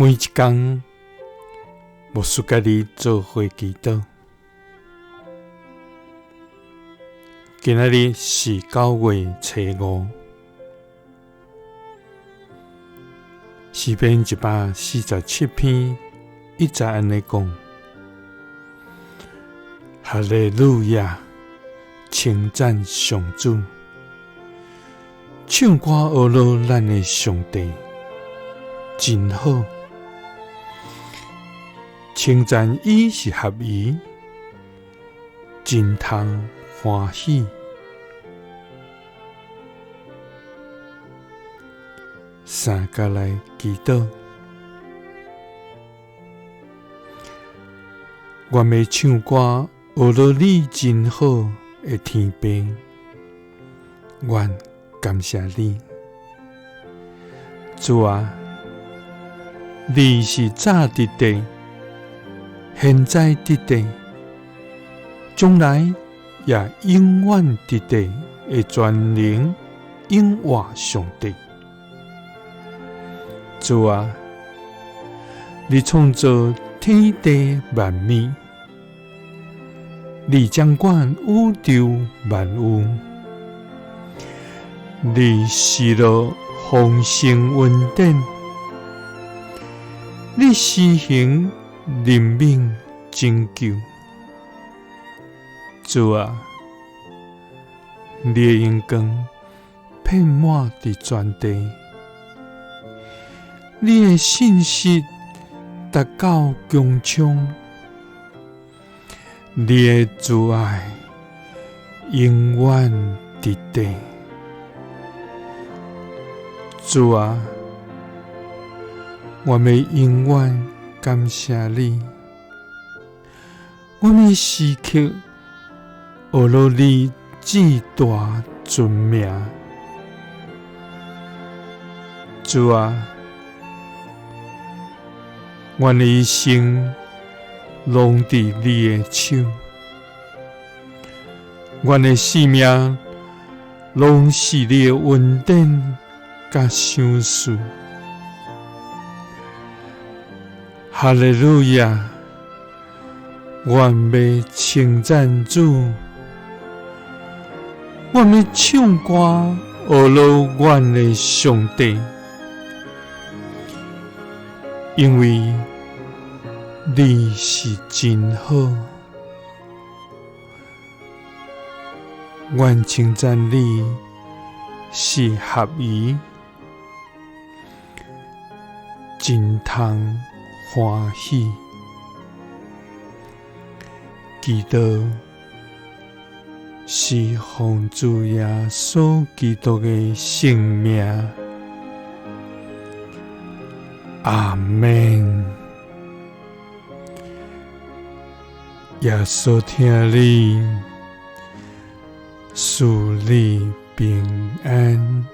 每一天，牧师甲你做伙祈祷。今仔日是9月初5，诗篇147篇一直安尼讲：哈利路亚，称赞上主，唱歌学乐咱的上帝，真好。称赞伊是合宜，真通欢喜。三甲来祈祷，我要唱歌学乐你真好的天父，愿感谢你，主啊，你是早伫地，现在伫地，将来也永远伫地的全能永活上帝。主啊，你创造天地万物，你掌管宇宙万物，你施落丰盛恩典，你施行人命拯救。主啊，你的荣光遍满伫全地，你的信息达到穹苍，你的慈爱永远伫地。主啊，我们永远感谢你，我们时刻学乐你至大尊名。主啊，我的一生拢伫你的手，我的生命拢是你的恩典甲赏赐。哈利路亚！愿要称赞主，愿要唱歌学乐阮的上帝，因为你是真好。愿称赞你是合宜，真通欢喜。祈祷是奉主耶稣基督的圣名，阿们。耶稣听你，赐你平安。